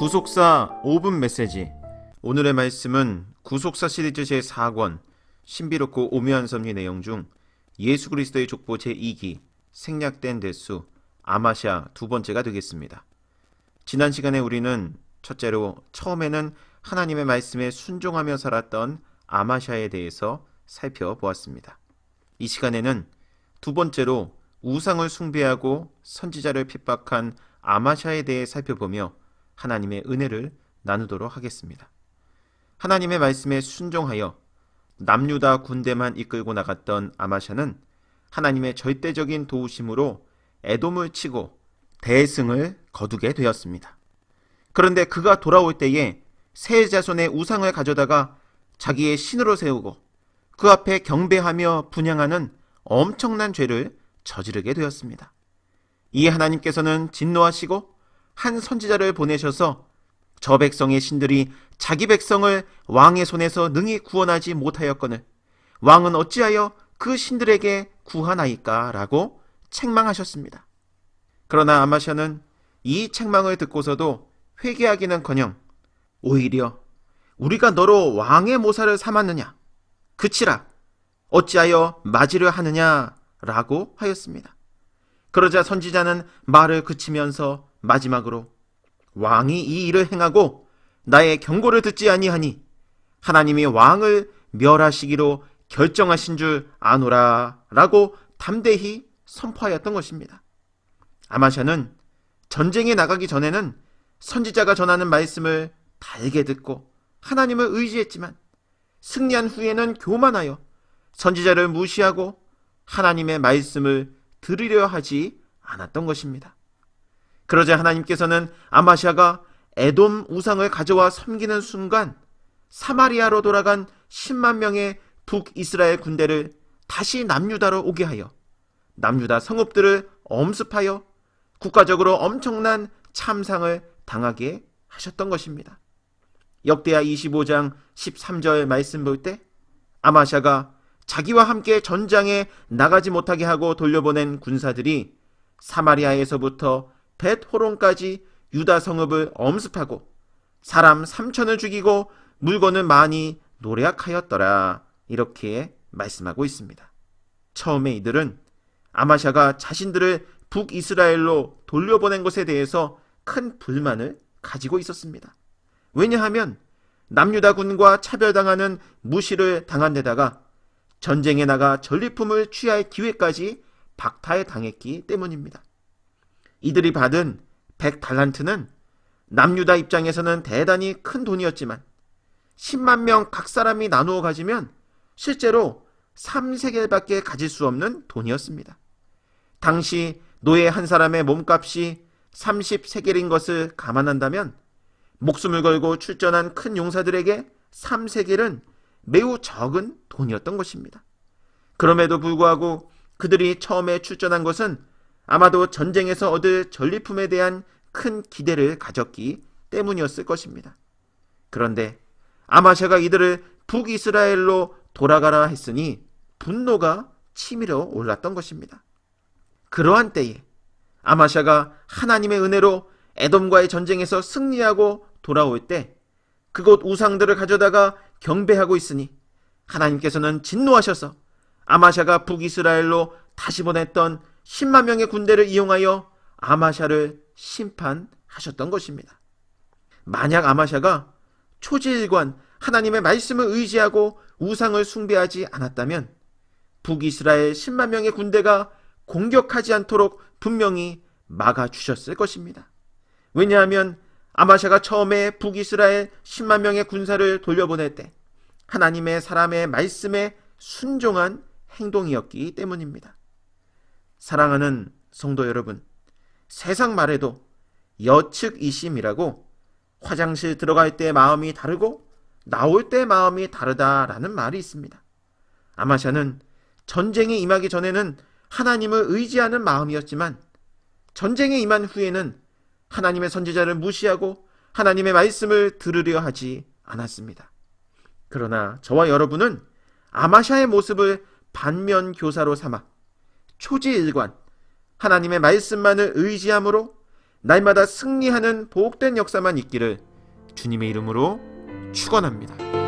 구속사 5분 메시지. 오늘의 말씀은 구속사 시리즈 제4권 신비롭고 오묘한 섭리 내용 중 예수 그리스도의 족보 제2기 생략된 대수 아마샤 두 번째가 되겠습니다. 지난 시간에 우리는 첫째로 처음에는 하나님의 말씀에 순종하며 살았던 아마샤에 대해서 살펴보았습니다. 이 시간에는 두 번째로 우상을 숭배하고 선지자를 핍박한 아마샤에 대해 살펴보며 하나님의 은혜를 나누도록 하겠습니다. 하나님의 말씀에 순종하여 남유다 군대만 이끌고 나갔던 아마샤는 하나님의 절대적인 도우심으로 에돔을 치고 대승을 거두게 되었습니다. 그런데 그가 돌아올 때에 세 자손의 우상을 가져다가 자기의 신으로 세우고 그 앞에 경배하며 분향하는 엄청난 죄를 저지르게 되었습니다. 이에 하나님께서는 진노하시고 한 선지자를 보내셔서 저 백성의 신들이 자기 백성을 왕의 손에서 능히 구원하지 못하였거늘 왕은 어찌하여 그 신들에게 구하나이까? 라고 책망하셨습니다. 그러나 아마샤는 이 책망을 듣고서도 회개하기는커녕 오히려 우리가 너로 왕의 모사를 삼았느냐? 그치라! 어찌하여 맞으려 하느냐? 라고 하였습니다. 그러자 선지자는 말을 그치면서 마지막으로 왕이 이 일을 행하고 나의 경고를 듣지 아니하니 하나님이 왕을 멸하시기로 결정하신 줄 아노라 라고 담대히 선포하였던 것입니다. 아마샤는 전쟁에 나가기 전에는 선지자가 전하는 말씀을 달게 듣고 하나님을 의지했지만 승리한 후에는 교만하여 선지자를 무시하고 하나님의 말씀을 들으려 하지 않았던 것입니다. 그러자 하나님께서는 아마샤가 에돔 우상을 가져와 섬기는 순간 사마리아로 돌아간 10만 명의 북이스라엘 군대를 다시 남유다로 오게 하여 남유다 성읍들을 엄습하여 국가적으로 엄청난 참상을 당하게 하셨던 것입니다. 역대하 25장 13절 말씀 볼 때 아마샤가 자기와 함께 전장에 나가지 못하게 하고 돌려보낸 군사들이 사마리아에서부터 벳호론까지 유다 성읍을 엄습하고 사람 3천을 죽이고 물건을 많이 노략하였더라. 이렇게 말씀하고 있습니다. 처음에 이들은 아마샤가 자신들을 북이스라엘로 돌려보낸 것에 대해서 큰 불만을 가지고 있었습니다. 왜냐하면 남유다 군과 차별당하는 무시를 당한 데다가 전쟁에 나가 전리품을 취할 기회까지 박탈당했기 때문입니다. 이들이 받은 100달란트는 남유다 입장에서는 대단히 큰 돈이었지만 10만 명 각 사람이 나누어 가지면 실제로 3세겔밖에 가질 수 없는 돈이었습니다. 당시 노예 한 사람의 몸값이 30세겔인 것을 감안한다면 목숨을 걸고 출전한 큰 용사들에게 3세겔은 매우 적은 돈이었던 것입니다. 그럼에도 불구하고 그들이 처음에 출전한 것은 아마도 전쟁에서 얻을 전리품에 대한 큰 기대를 가졌기 때문이었을 것입니다. 그런데 아마샤가 이들을 북이스라엘로 돌아가라 했으니 분노가 치밀어 올랐던 것입니다. 그러한 때에 아마샤가 하나님의 은혜로 에돔과의 전쟁에서 승리하고 돌아올 때 그곳 우상들을 가져다가 경배하고 있으니 하나님께서는 진노하셔서 아마샤가 북이스라엘로 다시 보냈던 10만 명의 군대를 이용하여 아마샤를 심판하셨던 것입니다. 만약 아마샤가 초지일관 하나님의 말씀을 의지하고 우상을 숭배하지 않았다면 북이스라엘 10만 명의 군대가 공격하지 않도록 분명히 막아주셨을 것입니다. 왜냐하면 아마샤가 처음에 북이스라엘 10만 명의 군사를 돌려보낼 때 하나님의 사람의 말씀에 순종한 행동이었기 때문입니다. 사랑하는 성도 여러분, 세상 말에도 여측이심이라고 화장실 들어갈 때 마음이 다르고 나올 때 마음이 다르다라는 말이 있습니다. 아마샤는 전쟁에 임하기 전에는 하나님을 의지하는 마음이었지만 전쟁에 임한 후에는 하나님의 선지자를 무시하고 하나님의 말씀을 들으려 하지 않았습니다. 그러나 저와 여러분은 아마샤의 모습을 반면교사로 삼아 초지일관 하나님의 말씀만을 의지함으로 날마다 승리하는 복된 역사만 있기를 주님의 이름으로 축원합니다.